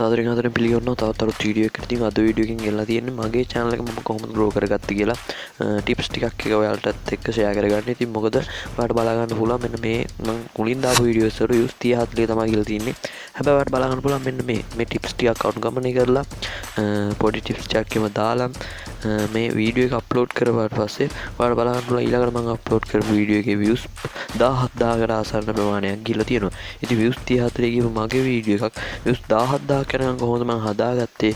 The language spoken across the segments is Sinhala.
සාදරයෙන් ආදරයෙන් පිළිගන්නවා තවත් අලුත් වීඩියෝ එකකට. ඉතින් අද වීඩියෝ එකකින් ගෙනලා තියෙන්නේ මගේ channel එක මම කොහොමද grow කරගත්තේ කියලා ටිප්ස් ටිකක් එක ඔයාලටත් එක්ක share කරගන්න. ඉතින් මොකද ඔයාලට බලා ගන්න පුළුවන් මෙන්න මේ මම මුලින් දාපු වීඩියෝස් වල views 30 40 තමයි කියලා තියෙන්නේ. හැබැයි ඔයාලට බලා ගන්න පුළුවන් මෙන්න මේ ටිප්ස් ටිකක් අනුගමනය කරලා පොඩි ටිප්ස් ටිකක් එම දාලා මේ වීඩියෝ එක අප්ලෝඩ් කරපුවාට පස්සේ ඔයාලට බලා ගන්න පුළුවන් ඊළඟට මම අප්ලෝඩ් කරපු වීඩියෝ එකේ views 17000කට ආසන්න ප්‍රමාණයක් ගිහලා තියෙනවා. ඉතින් views 30 40 කියපු මගේ වීඩියෝ එකක් views 17000 කරන් කොහොමද මම හදාගත්තේ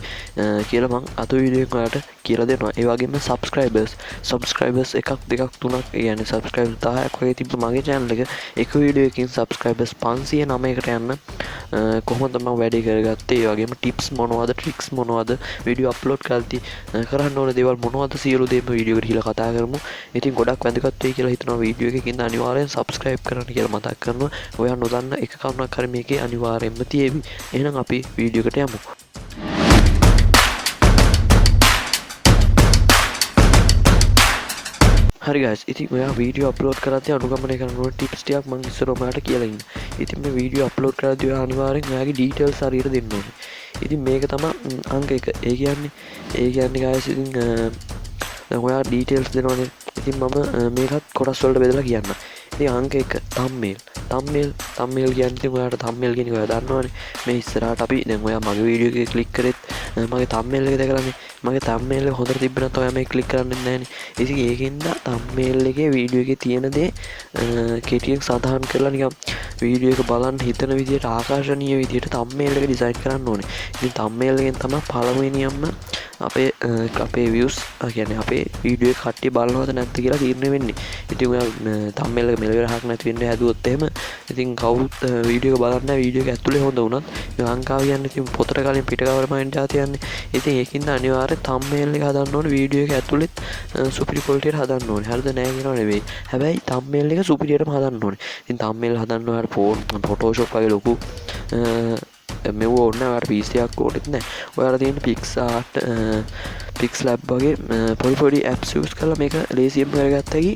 කියලා මම අද වීඩියෝ එකෙන් ඔයාලට කියලා දෙනවා. ඒ වගේම subscribers එකක් දෙකක් තුනක් කියන්නේ subscribers 10ක් වගේ තිබ්බ මගේ channel එක එක වීඩියෝ එකකින් subscribers 509කට යන්න කොහොමද මම වැඩේ කරගත්තේ, ඒ වගේම tips මොනවද, tricks මොනවද, වීඩියෝ අප්ලෝඩ් කරද්දී කරන්න ඕන දේවල් මොනවද සියලු දේම වීඩියෝ එකට ගිහලා කතා කරමු. ඉතින් ගොඩක් වැදගත් වෙයි කියලා හිතනවා වීඩියෝ එකකින් අනිවාර්යෙන් subscribe කරන්න කියලා මතක් කරනවා. ඔයා නොදන්න එක කරුණක් හරි මේකේ අනිවාර්යෙන්ම තියෙවි. එහෙනම් අපි වීඩියෝ එකට යමු. හරි guys, ඉතින් ඔයා වීඩියෝ අප්ලෝඩ් කරද්දී අනුගමනය කරන ඕන ටිප්ස් ටිකක් මම ඉස්සර ඔයාලට කියලා ඉන්න. ඉතින් මේ වීඩියෝ අප්ලෝඩ් කරද්දී ඔයා අනිවාර්යෙන් ඔයාගේ ඩීටේල්ස් හරියට දෙන්න ඕනේ. ඉතින් මේක තමයි අංක 1. ඒ කියන්නේ guys, ඉතින් දැන් ඔයා ඩීටේල්ස් දෙනවනේ. ඉතින් මම මේකත් කොටස් වලට බෙදලා කියන්නම්. ඉතින් අංක 1 thumbnail කියන්නේ ඉතින් ඔයාලට thumbnail කියන එක ඔයා දන්නවනේ. මේ ඉස්සරහට අපි දැන් ඔයා මගේ වීඩියෝ එකේ ක්ලික් කරෙත් මගේ thumbnail එක දැකලානේ. මගේ thumbnail එක හොඳට තිබ්බ නැත්නම් ඔයා මේක ක්ලික් කරන්නේ නැහැනේ. ඉතින් ඒකෙන්ද thumbnail එකේ වීඩියෝ එකේ තියෙන දේ කෙටියෙන් සඳහන් කරලා නිකන් වීඩියෝ එක බලන්න හිතන විදිහට ආකර්ෂණීය විදිහට thumbnail එක ඩිසයින් කරන්න ඕනේ. ඉතින් thumbnail එකෙන් තමයි පළවෙනියම්ම අපේ views කියන්නේ අපේ වීඩියෝ එක කට්ටිය බලනවද නැද්ද කියලා තීරණය වෙන්නේ. ඉතින් ඔයා thumbnail එක මෙලවරහක් නැති වෙන්න හැදුවොත් එහෙම ඉතින් කවුරුත් වීඩියෝ එක බලන්නේ නැහැ. වීඩියෝ එක ඇතුලේ හොඳ වුණත් ලංකාව කියන්නේ ඉතින් පොතට කලින් පිට කවර මයින්ඩ් ආතියන්නේ. ඉතින් ඒකින්ද අනිවාර්යෙන් thumbnail එක හදන්න ඕනේ. වීඩියෝ එක ඇතුලෙත් සුපිරි quality එකට හදන්න ඕනේ. හරිද නෑ කියනව නෙවෙයි. හැබැයි thumbnail එක සුපිරියටම හදන්න ඕනේ. ඉතින් thumbnail හදන්න ඔයාලට Photoshop වගේ ලොකු මෙව ඕනේ ඔයාලට PC එකක් ඕනෙත් නැහැ. ඔයාලා තියෙන PixLab වගේ පොඩි apps use කරලා මේක ලේසියෙන් කරගත්ත හැකි.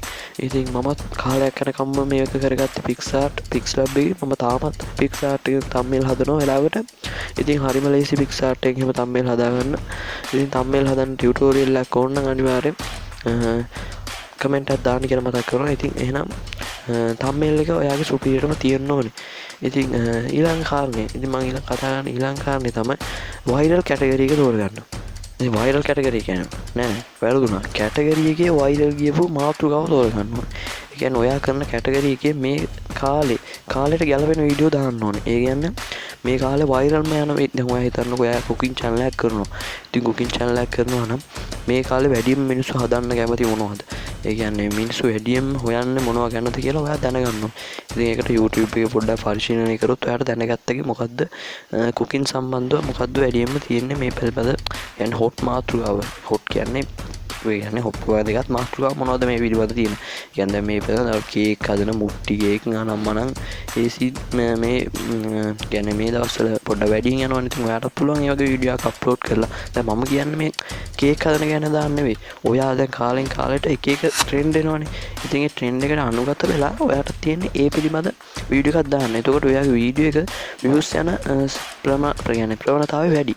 ඉතින් මමත් කාලයක් යනකම්ම මේක කරගත්තේ PixLab එකේ. මම තාමත් PixArt එකේ thumbnail හදනවා වෙලාවට. ඉතින් හරිම ලේසි PixArt එකේ එහෙම thumbnail හදාගන්න. ඉතින් thumbnail හදන්න tutorial එකක් ඕන නම් අනිවාර්යෙන් කමෙන්ට් එකක් දාන්න කියලා මතක් කරනවා. ඉතින් එහෙනම් thumbnail එක ඔයාගේ සුපිරියටම තියෙන්න ඕනේ. ඉතින් ඊළඟ කාරණේ ඉතින් මම ඊළඟ කතා කරන ඊළඟ කාරණේ තමයි viral category එක තෝරගන්න. මේ viral category කියන්නේ නෑ වැරදුනා. category එකේ viral ගියපු මාතෘකාව තෝරගන්න ඕනේ. ඒ කියන්නේ ඔයා කරන category එකේ මේ කාලෙට ගැලපෙන වීඩියෝ දාන්න ඕනේ. ඒ කියන්නේ මේ කාලේ වයිරල්ම යන දැන් ඔයා හිතන්නකෝ ඔයා කුකින් channel එකක් කරනවා. ඉතින් කුකින් channel එකක් කරනවා නම් මේ කාලේ වැඩිම මිනිස්සු හදන්න කැමති මොනවද? ඒ කියන්නේ මිනිස්සු වැඩිම හොයන්නේ මොනවා ගැනද කියලා ඔයා දැනගන්න ඕනේ. ඉතින් ඒකට YouTube එකේ පොඩ්ඩක් පරිශීලනය කරොත් ඔයාට දැනගත්තකි මොකද්ද කුකින් සම්බන්ධව මොකද්ද වැඩිම තියෙන්නේ මේ පිළිබඳ කියන්නේ hot මාතෘකාව. hot කියන්නේ ඔය කියන්නේ hot දෙකත් මාතෘකාව මොනවද මේ පිළිබඳ තියෙන්නේ. කියන්නේ දැන් මේ පිළිබඳ කේක් හදන මුට්ටි කේක් නම්මනම් ඒසි මේ කියන්නේ මේ දවස්වල පොඩ්ඩක් වැඩියෙන් යනවනේ. ඉතින් ඔයාලට පුළුවන් ඒ වගේ වීඩියෝ එකක් අප්ලෝඩ් කරලා දැන් මම කියන්නේ මේ කේක් හදන ගැන දාන්න නෙවෙයි. ඔයා දැන් කාලෙන් කාලෙට එක ට්‍රෙන්ඩ් එනවනේ. ඉතින් ඒ ට්‍රෙන්ඩ් එකට අනුගත වෙලා ඔයාට තියෙන්නේ ඒ පිළිබඳ වීඩියෝ එකක් දාන්න. එතකොට ඔයාගේ වීඩියෝ එක views යන ප්‍රවණතාවය වැඩි.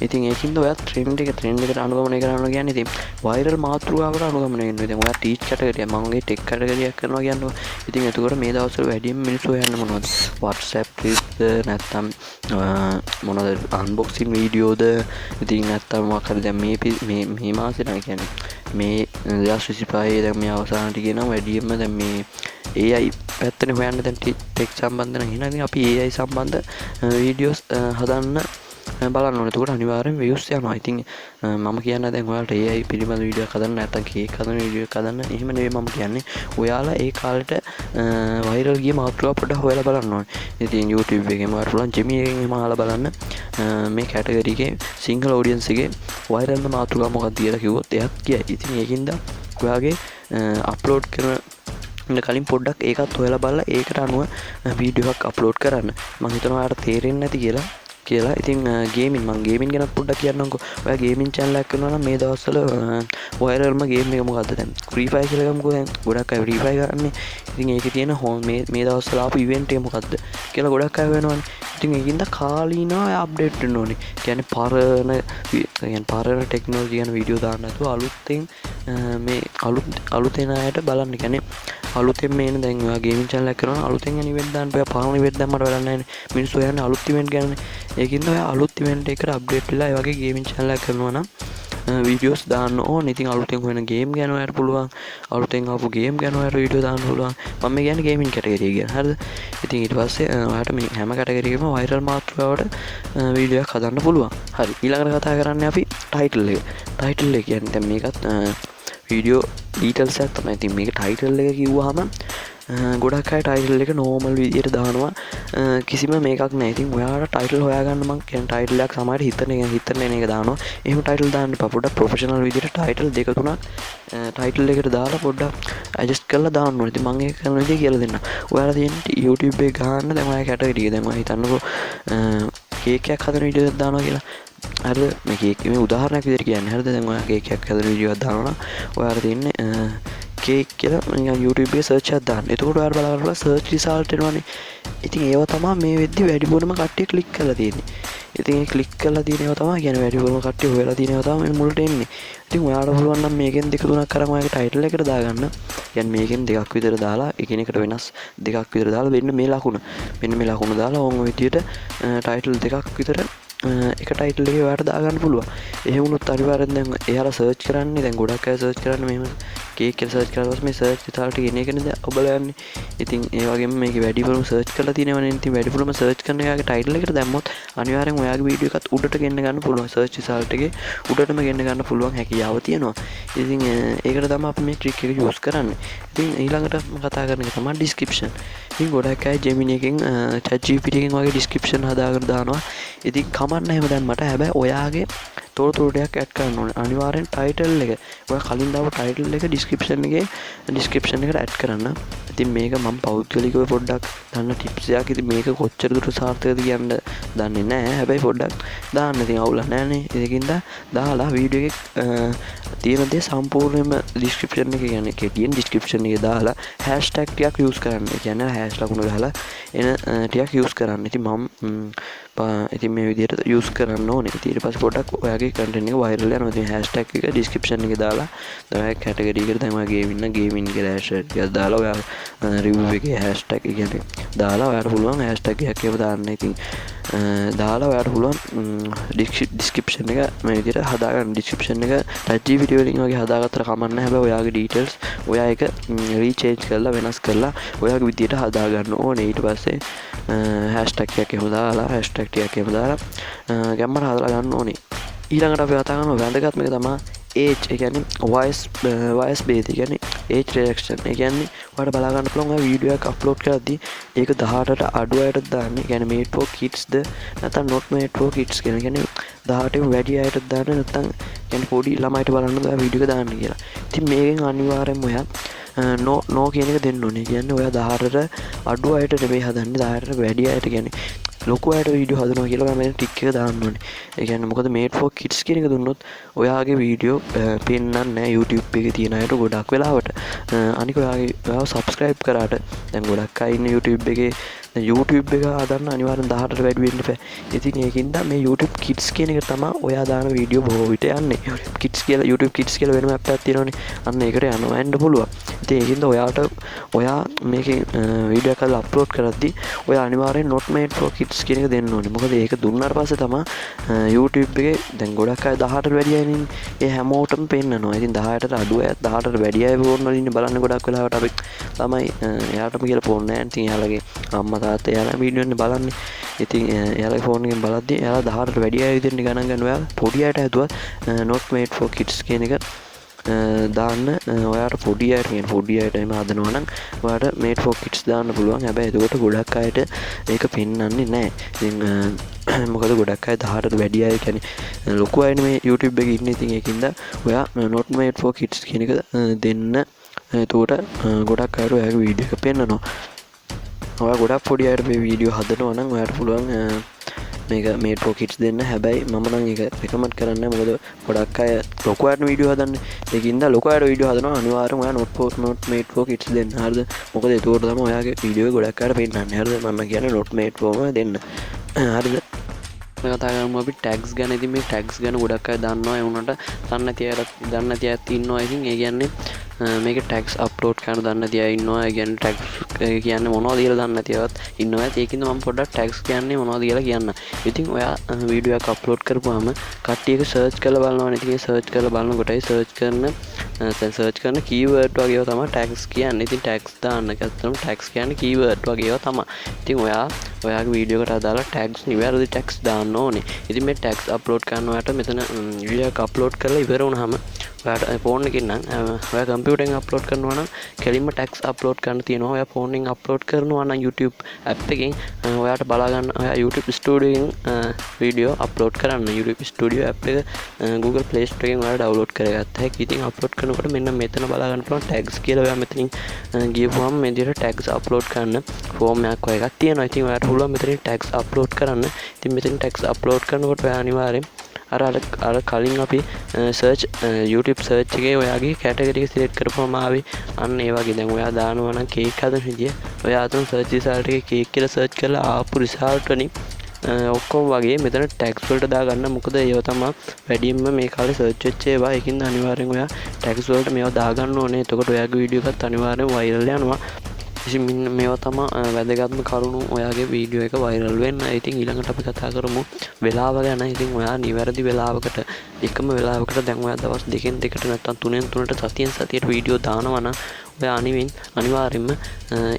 ඉතින් ඒකින්ද ඔයා ට්‍රෙන්ඩ් එකට අනුගමනය කරනවා කියන්නේ ඉතින් viral මාතෘකාවකට අනුගමනය වෙනවා. දැන් ඔයා ටීච් කැටගරිය මම ඔගේ ටෙක් කැටගරියක් කරනවා කියනවා. ඉතින් එතකොට මේ දවස්වල වැඩිම මිනිස්සු හොයන්නේ මොනවද? WhatsApp ටිප්ද නැත්නම් මොනවද unboxing වීඩියෝද? ඉතින් නැත්නම් මොකක් හරි දැන් මේ මාසේ නම් කියන්නේ මේ 2025 දැන් මේ අවසානට කියනවා වැඩියෙන්ම දැන් මේ AI පැත්තනේ හොයන්නේ දැන් ටෙක් සම්බන්ධ නම්. එහෙනම් අපි AI සම්බන්ධ වීඩියෝස් හදන්න බලන්න ඕනේ. එතකොට අනිවාර්යෙන් views යනවා. ඉතින් මම කියන්නේ දැන් ඔයාලට AI පිළිබඳ වීඩියෝ එකක් හදන්න නැත්නම් කේක් හදන වීඩියෝ එකක් හදන්න එහෙම නෙවෙයි මම කියන්නේ. ඔයාලා ඒ කාලෙට viral ගිය මාතෘකාව පොඩ්ඩක් හොයලා බලන්න ඕනේ. ඉතින් YouTube එකේම ඔයාලට පුළුවන් Gemini එකෙන් එහෙම අහලා බලන්න මේ category එකේ සිංහල audience එකේ viral මාතෘකාව මොකක්ද කියලා කිව්වොත් එයාත් කියයි. ඉතින් ඒකින්ද ඔයාගේ upload කරන කලින් පොඩ්ඩක් ඒකත් හොයලා බලලා ඒකට අනුව වීඩියෝ එකක් අප්ලෝඩ් කරන්න. මම හිතනවා ඔයාලට තේරෙන්නේ නැති කියලා. කියලා. ඉතින් ගේමින් මම ගේමින් ගැන පොඩ්ඩක් කියන්නම්කෝ. ඔයා ගේමින් channel එකක් කරනවා නම් මේ දවස්වල වයිරල්ම ගේම් එක මොකද්ද දැන්? Free Fire කියලා ගමුකෝ දැන්. ගොඩක් අය Free Fire කරන්නේ. ඉතින් ඒකේ තියෙන මේ දවස්වල ආපු ඉවෙන්ට් එක මොකද්ද කියලා ගොඩක් අය වෙනවනේ. ඉතින් ඒකින්ද කාලීනව අප්ඩේට් වෙන්න ඕනේ. කියන්නේ පරණ ටෙක්නොලොජි ගැන වීඩියෝ දාන්න නැතුව අලුතෙන් මේ අලුතෙන් අයට බලන්න. කියන්නේ අලුතෙන් මේන දැන් ඔයා ගේමින් channel එකක් කරනවා අලුතෙන් එන ඉවෙන්ට් දාන්න. ඔයා පරණ ඉවෙන්ට් දැම්මට වැඩක් නැහැ නේ. මිනිස්සු හොයන්නේ අලුත් ඉවෙන්ට් ගැනනේ. ඒකින්ද ඔයා අලුත් ඉවෙන්ට් එකකට අප්ඩේට් වෙලා ඒ වගේ ගේමින් channel එකක් කරනවා නම් වීඩියෝස් දාන්න ඕනේ. ඉතින් අලුතෙන් හොයන ගේම් ගැන ඔයාලට පුළුවන්. අලුතෙන් ආපු ගේම් ගැන ඔයාලට වීඩියෝ දාන්න පුළුවන්. මම මේ කියන්නේ ගේමින් කැටගරිය ගැන. හරිද? ඉතින් ඊට පස්සේ ඔයාලට මේ හැම කැටගරියකම වයිරල් මාතෘකාවට වීඩියෝ එකක් හදන්න පුළුවන්. හරි. ඊළඟට කතා කරන්නේ අපි ටයිටල් එක. ටයිටල් එක කියන්නේ දැන් මේකත් වීඩියෝ ඩීටේල්ස් එකක් තමයි. ඉතින් මේක ටයිටල් එක කිව්වහම ගොඩක් අය ටයිටල් එක නෝමල් විදියට දානවා. කිසිම මේකක් නැහැ. ඉතින් ඔයාලට ටයිටල් හොයාගන්න මම කියන ටයිටල් එකක් සමහරට හිතන එක දානවා. එහෙම ටයිටල් දාන්න එපා. පොඩ්ඩක් ප්‍රොෆෙෂනල් විදියට ටයිටල් දෙක තුනක් ටයිටල් එකට දාලා පොඩ්ඩක් ඇඩ්ජස්ට් කරලා දාන්න ඕනේ. ඉතින් මම ඒක කරන විදිය කියලා දෙන්නම්. ඔයාලා තියෙන YouTube එක ගහන්න දැන් ඔයා කැටගරි එක දැන් ඔයා හිතන්නකෝ කේක් එකක් හදන වීඩියෝ එකක් දානවා කියලා. හරිද? මේ කේක් මේ උදාහරණයක් විදියට කියන්නේ. හරිද? දැන් ඔයා කේක් එකක් හදන වීඩියෝ එකක් දානවා නම් ඔයාලා තියෙන්නේ කේක් කියලා YouTube එකේ සර්ච් එකක් දාන්න. එතකොට ඔයාලා බලන්න සර්ච් රිසල්ට් එනවනේ. ඉතින් ඒව තමයි මේ වෙද්දි වැඩිපුරම කට්ටිය ක්ලික් කරලා තියෙන්නේ. ඉතින් ඒ ක්ලික් කරලා තියෙන ඒවා තමයි කියන්නේ වැඩිපුරම කට්ටිය හොයලා තියෙන ඒවා තමයි මුලට එන්නේ. ඉතින් ඔයාලට පුළුවන් නම් මේකෙන් දෙක තුනක් අරන් ඔයාගේ ටයිටල් එකට දාගන්න. කියන්නේ මේකෙන් දෙකක් විතර දාලා එකිනෙකට වෙනස් දෙකක් විතර දාලා මෙන්න මේ ලකුණ දාලා ඕම විදියට ටයිටල් දෙකක් විතර එක ටයිටල් එකේ ඔයාලට දාගන්න පුළුවන්. එහෙම වුණොත් අනිවාර්යෙන් දැන් එයාලා සර්ච් කරන්නේ දැන් ගොඩක් අය සර්ච් කරන්නේ මෙහෙම කේක් කියලා සර්ච් කරලා මේ සර්ච් රිසල්ට් එක එන එකනේ ඔබලා යන්නේ. ඉතින් ඒ වගේම මේකේ වැඩිපුරම සර්ච් කරලා තියෙනවනේ. ඉතින් වැඩිපුරම සර්ච් කරන එයාගේ ටයිටල් එකට දැම්මොත් අනිවාර්යෙන් ඔයාගේ වීඩියෝ එකත් උඩට ගෙන්න ගන්න පුළුවන්. සර්ච් රිසල්ට් එකේ උඩටම ගෙන්න ගන්න පුළුවන් හැකියාව තියෙනවා. ඉතින් ඒකට තමයි අපි මේ ට්‍රික් එක යූස් කරන්නේ. ඉතින් ඊළඟට කතා කරන එක තමයි ඩිස්ක්‍රිප්ෂන්. ඉතින් ගොඩක් අය Gemini එකෙන් ChatGPT එකෙන් වගේ ඩිස්ක්‍රිප්ෂන් හදාගෙන දානවා. ඉතින් කමන්න එහෙම දැම්මට හැබැයි ඔයාගේ තොරතුරු ටිකක් ඇඩ් කරන්න ඕනේ. අනිවාර්යෙන් ටයිටල් එක ඔයා කලින් දාපු ටයිටල් එක ඩිස්ක්‍රිප්ෂන් එකට ඇඩ් කරන්න. ඉතින් මේක මම පෞද්ගලිකව පොඩ්ඩක් දන්න ටිප්ස් එකක්. ඉතින් මේක කොච්චර දුරට සාර්ථකද කියන්න දන්නේ නැහැ. හැබැයි පොඩ්ඩක් දාන්න. ඉතින් අවුලක් නැහැනේ. ඒකින්ද දාලා වීඩියෝ එකේ තියෙන දේ සම්පූර්ණයෙන්ම ඩිස්ක්‍රිප්ෂන් එකේ කියන්නේ කෙටියෙන් ඩිස්ක්‍රිප්ෂන් එකේ දාලා හැෂ්ටැග් ටිකක් යූස් කරන්න. ඒ කියන්නේ හැෂ් ලකුණු ගහලා එන ටිකක් යූස් කරන්න. ඉතින් මම ඉතින් මේ විදිහට යූස් කරන්න ඕනේ. ඊට පස්සේ පොඩ්ඩක් ඔයාගේ කන්ටෙන්ට් එක වයිරල් යනවා. ඉතින් හැෂ්ටැග් එක ඩිස්ක්‍රිප්ෂන් එකේ දාලා ඔයාගේ කැටගරි එකට දැන් ඔයා ගේමින් කියලා හැෂ්ටැග් එකක් දාලා ඔයා රිවිව් එකේ හැෂ්ටැග් එක කියන්නේ දාලා ඔයාට පුළුවන් හැෂ්ටැග් එකක් ඒව දාන්න. ඉතින් දාලා ඔයාට පුළුවන් ඩිස්ක්‍රිප්ෂන් එක මේ විදිහට හදාගන්න. ඩිස්ක්‍රිප්ෂන් එක ChatGPT වලින් වගේ හදාගත්තට කමක් නැහැ. හැබැයි ඔයාගේ ඩීටේල්ස් ඔයා ඒක රීචේන්ජ් කරලා වෙනස් කරලා ඔයාගේ විදිහට හදාගන්න ඕනේ. ඊට පස්සේ හැෂ්ටැග් එකක් එහෙම දාලා හැෂ්ටැග් ටිකක් එහෙම දාලා ගැම්මට හදලා ගන්න ඕනේ. ඊළඟට අපි කතා කරන වැදගත්ම එක තමයි age. ඒ කියන්නේ voice base. ඒ කියන්නේ age reduction. ඒ කියන්නේ ඔයාලට බලා ගන්න පුළුවන් ඔය වීඩියෝ එකක් අප්ලෝඩ් කරද්දී ඒක 18ට අඩු අයටත් දාන්න. ඒ කියන්නේ made for kids ද නැත්නම් not made for kids කියලා. කියන්නේ 18න් වැඩි අයටත් දාන්න නැත්නම් කියන්නේ පොඩි ළමයිට බලන්න ඔය වීඩියෝ එක දාන්න කියලා. ඉතින් මේකෙන් අනිවාර්යෙන්ම ඔයා නෝ කියන එක දෙන්න ඕනේ. කියන්නේ ඔයා 18ට අඩු අයට නෙමෙයි හදන්නේ 18ට වැඩි අයට කියන්නේ ලොකු අයට වීඩියෝ හදනවා කියලා මම ටික් එක දාන්න ඕනේ. ඒ කියන්නේ මොකද made for kids කියන එක දුන්නොත් ඔයාගේ වීඩියෝ පෙන්නන්නේ නැහැ YouTube එකේ තියෙන අයට ගොඩක් වෙලාවට. අනික ඔයාව subscribe කරාට දැන් ගොඩක් අය ඉන්නේ YouTube එකේ YouTube එක හදන්න අනිවාර්යෙන් 18ට වැඩි වෙන්න බෑ. ඉතින් ඒකින්ද මේ YouTube Kids කියන එක තමයි ඔයා දාන වීඩියෝ බොහෝ විට යන්නේ. Kids කියලා YouTube Kids කියලා වෙනම app එකක් තියෙනවනේ. අන්න ඒකට යනවා යන්න පුළුවන්. ඉතින් ඒකින්ද ඔයා මේකේ වීඩියෝ එකක් හදලා අප්ලෝඩ් කරද්දී ඔයා අනිවාර්යෙන් not made for kids කියන එක දෙන්න ඕනේ. මොකද ඒක දුන්නාට පස්සේ තමයි YouTube එකේ දැන් ගොඩක් අය 18ට වැඩි අය ඉන්නේ. ඒ හැමෝටම පෙන්නනවා. ඉතින් 18ට අඩු අය 18ට වැඩි අය ෆෝන් වල ඉන්නේ බලන්න ගොඩක් වෙලාවට අපි ළමයි එයාටම කියලා ෆෝන් නැහැ. ඉතින් එයාලගේ අම්මා තාත්තා එයාලා වීඩියෝ එකනේ බලන්නේ. ඉතින් එයාලගේ ෆෝන් එකෙන් බලද්දී එයාලා 18ට වැඩි අය විදිහට ගණන් ගන්න ඔයාලා පොඩි අයට හැදුවත් not made for kids කියන එක දාන්න ඔයාට පොඩි අයට කියන පොඩි අයට එහෙම හදනවා නම් ඔයාට made for kids දාන්න පුළුවන්. හැබැයි එතකොට ගොඩක් අයට ඒක පෙන්වන්නේ නැහැ. ඉතින් මොකද ගොඩක් අය 18ට වැඩි අය කියන්නේ ලොකු අය නෙමේ YouTube එකේ ඉන්නේ. ඉතින් ඒකින්ද ඔයා not made for kids කියන එක දෙන්න. එතකොට ගොඩක් අයට ඔයාගේ වීඩියෝ එක පෙන්වනවා. ඔයා ගොඩක් පොඩි අයට මේ වීඩියෝ හදනවා නම් ඔයාට පුළුවන් මේක මේට් ෆෝ කිඩ්ස් දෙන්න. හැබැයි මම නම් ඒක රෙකමන්ඩ් කරන්නේ මොකද ගොඩක් අය ලොකු අයට වීඩියෝ හදන්නේ. ඒකින්ද ලොකු අයට වීඩියෝ හදනවා අනිවාර්යෙන්ම ඔයා not made for kids දෙන්න. හරිද? මොකද ඒක තමයි ඔයාගේ වීඩියෝ එක ගොඩක් අයට පෙන්නන්නේ. හරිද? මම කියන්නේ not made forම දෙන්න. හරිද? කතා කරමු අපි ටැග්ස් ගැන. ඉතින් මේ ටැග්ස් ගැන ගොඩක් අය දන්නවා. ඒ වුණාට දන්නේ නැති අයත් ඉන්නවා. ඉතින් ඒ කියන්නේ මේක ටැග්ස් අප්ලෝඩ් කරන දන්නේ නැති අය ඉන්නවා. ඒ කියන්නේ ටැග්ස් කියන්නේ මොනවද කියලා දන්නේ නැති අයත් ඉන්නවා. ඒකින්ද මම පොඩ්ඩක් ටැග්ස් කියන්නේ මොනවද කියලා කියන්න. ඉතින් ඔයා වීඩියෝ එකක් අප්ලෝඩ් කරපුවාම කට්ටියක සර්ච් කරලා බලනවානේ. ඉතින් සර්ච් කරලා බලනකොටයි සර්ච් කරන කීවර්ඩ් වගේ ඒවා තමයි ටැග්ස් කියන්නේ. ඉතින් ටැග්ස් දාන්න ගත්තම ටැග්ස් කියන්නේ කීවර්ඩ් වගේ ඒවා තමයි. ඉතින් ඔයාගේ වීඩියෝ එකට අදාළ ටැග්ස් නිවැරදි ටැග්ස් දාන්න ඕනේ. ඉතින් මේ ටැග්ස් අප්ලෝඩ් කරනකොට මෙතන වීඩියෝ එක අප්ලෝඩ් කරලා ඉවර වුණාම ඔයාට ෆෝන් එකකින් නම් ඔයා කම්පියුටරෙන් අප්ලෝඩ් කරනවා නම් කෙලින්ම ටැග්ස් අප්ලෝඩ් කරන්න තියෙනවා. ඔයා ෆෝන් එකෙන් අප්ලෝඩ් කරනවා නම් YouTube app එකෙන් ඔයාට බලා ගන්න ඔයා YouTube Studio එකෙන් වීඩියෝ අප්ලෝඩ් කරන්න. YouTube Studio app එක Google Play Store එකෙන් ඔයාලා ඩවුන්ලෝඩ් කරගත්ත හැකි. ඉතින් අප්ලෝඩ් කරනකොට මෙන්න මෙතන බලා ගන්න පුළුවන් ටැග්ස් කියලා. ඔයා මෙතනින් ගියපුවම මේ විදිහට ටැග්ස් අප්ලෝඩ් කරන්න ෆෝම් එකක් වගේ එකක් තියෙනවා. ඉතින් ඔයාට පුළුවන් මෙතනින් ටැග්ස් අප්ලෝඩ් කරන්න. ඉතින් මෙතනින් ටැග්ස් අප්ලෝඩ් කරනකොට ඔයා අනිවාර්යෙන් අර කලින් අපි YouTube සර්ච් එකේ ඔයාගේ කැටගරි එක සිලෙක්ට් කරපුවම ආවේ අන්න ඒ වගේ. දැන් ඔයා දානවා නම් කේක් හදන විදිය ඔයා අතන සර්ච් රිසල්ට් එකේ කේක් කියලා සර්ච් කරලා ආපු රිසල්ට් වලින් ඔක්කොම වගේ මෙතන ටැග්ස් වලට දාගන්න. මොකද ඒව තමයි වැඩියෙන්ම මේ කාලේ සර්ච් වෙච්ච ඒවා. ඒකින්ද අනිවාර්යෙන් ඔයා ටැග්ස් වලට මේවා දාගන්න ඕනේ. එතකොට ඔයාගේ වීඩියෝ එකත් අනිවාර්යෙන් වයිරල් යනවා. ඉතින් මේවා තමයි වැදගත්ම කරුණු ඔයාගේ වීඩියෝ එක වයිරල් වෙන්න. ඉතින් ඊළඟට අපි කතා කරමු වෙලාව ගැන. ඉතින් ඔයා නිවැරදි වෙලාවකට එකම වෙලාවකට දැන් ඔයා දවස් 2කින් 2කට නැත්නම් 3න් 3ට සතියෙන් සතියට වීඩියෝ දානවා නම් ඔයා අනිවාර්යෙන්ම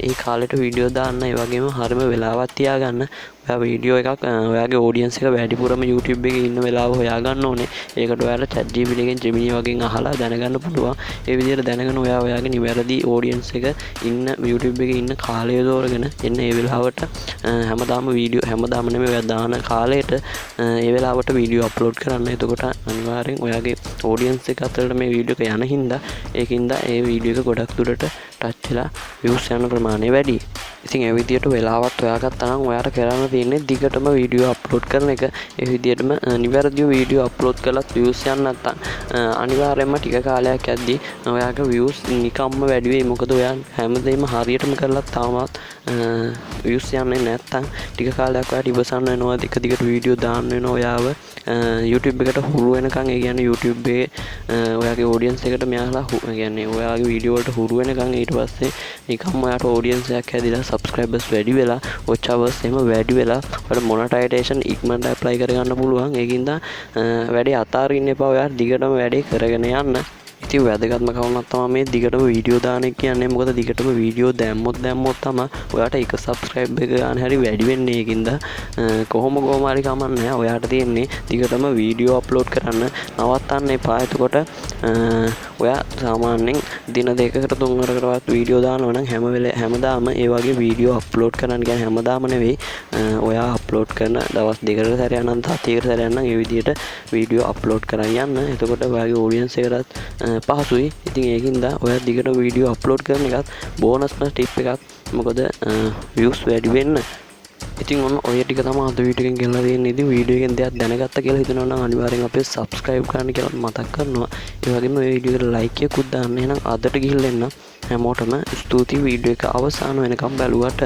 ඒ කාලෙට වීඩියෝ දාන්න. ඒ වගේම හරිම වෙලාවක් තියාගන්න. ඔයා වීඩියෝ එකක් ඔයාගේ ඔඩියන්ස් එක වැඩිපුරම YouTube එකේ ඉන්න වෙලාව හොයාගන්න ඕනේ. ඒකට ඔයාලා ChatGPT එකෙන් Gemini වගේ අහලා දැනගන්න පුළුවන්. ඒ විදිහට දැනගෙන ඔයාගේ නිවැරදි ඔඩියන්ස් එක ඉන්න YouTube එකේ ඉන්න කාලය තෝරගෙන එන්න ඒ වෙලාවට හැමදාම නෙමෙයි ඔයා දාන කාලයට ඒ වෙලාවට වීඩියෝ අප්ලෝඩ් කරන්න. එතකොට අනිවාර්යෙන් ඔයාගේ ඔඩියන්ස් එක අතරට මේ වීඩියෝ එක යන හින්දා ඒකින්ද ඒ වීඩියෝ එක ගොඩක් දුරට ටච් වෙලා views යන ප්‍රමාණය වැඩි. ඉතින් ඒ විදිහට වෙලාවත් හොයාගත්තා නම් ඔයාට කරන්න තියෙන්නේ දිගටම වීඩියෝ අප්ලෝඩ් කරන එක. ඒ විදිහටම නිවැරදිව වීඩියෝ අප්ලෝඩ් කළත් views යන්නේ නැත්නම් අනිවාර්යයෙන්ම ටික කාලයක් යද්දී ඔයාගේ views නිකම්ම වැඩි වෙයි. මොකද ඔයා හැමදේම හරියටම කරලා තාමත් views යන්නේ නැත්නම් ටික කාලයක් ඔයාට ඉවසන්න වෙනවා. එක දිගට වීඩියෝ දාන්න වෙනවා. ඔයාව YouTube එකට හුරු වෙනකන්, ඒ කියන්නේ YouTube එකේ ඔයාගේ ඔඩියන්ස් එකට මෙයාලා කියන්නේ ඔයාගේ වීඩියෝ වලට හුරු වෙනකන් ඊට පස්සේ නිකම්ම ඔයාට ඔඩියන්ස් එකක් හැදිලා subscribers වැඩි වෙලා watch hours එහෙම වැඩි වෙලා ඔයාලට monetization ඉක්මනට apply කරගන්න පුළුවන්. ඒකින්ද වැඩේ අතාරින්න එපා. ඔයා දිගටම වැඩේ කරගෙන යන්න. ඉතින් වැදගත්ම කරුණක් තමයි මේ දිගටම වීඩියෝ දාන එක කියන්නේ. මොකද දිගටම වීඩියෝ දැම්මොත් තමයි ඔයාට එක subscribe එක ගන්න හැරි වැඩි වෙන්නේ. ඒකින්ද කොහොම හරි කමක් නැහැ. ඔයාට තියෙන්නේ දිගටම වීඩියෝ අප්ලෝඩ් කරන්න නවත්තන්න එපා. එතකොට ඔයා සාමාන්‍යයෙන් දින 2කට 3කටවත් වීඩියෝ දානවා නම් හැමදාම ඒ වගේ වීඩියෝ අප්ලෝඩ් කරන්න. කියන්නේ හැමදාම නෙවෙයි. ඔයා අප්ලෝඩ් කරන දවස් 2කට සැරයක් නම් 3කට සැරයක් නම් ඒ විදිහට වීඩියෝ අප්ලෝඩ් කරන් යන්න. එතකොට ඔයාගේ ඔඩියන්ස් එකටත් පහසුයි. ඉතින් ඒකින්ද ඔයා දිගට වීඩියෝ අප්ලෝඩ් කරන එකත් බෝනස්ම ටිප් එකක්. මොකද views වැඩි වෙන්න. ඉතින් ඔය ටික තමයි අද වීඩියෝ එකෙන් ගෙනලා දෙන්නේ. ඉතින් වීඩියෝ එකෙන් දෙයක් දැනගත්ත කියලා හිතනවා නම් අනිවාර්යෙන් අපේ subscribe කරන්න කියලා මතක් කරනවා. ඒ වගේම මේ වීඩියෝ එකට like එකකුත් දාන්න. එහෙනම් අදට ගිහිල්ලා එන්න. හැමෝටම ස්තුතියි වීඩියෝ එක අවසන් වෙනකම් බැලුවට.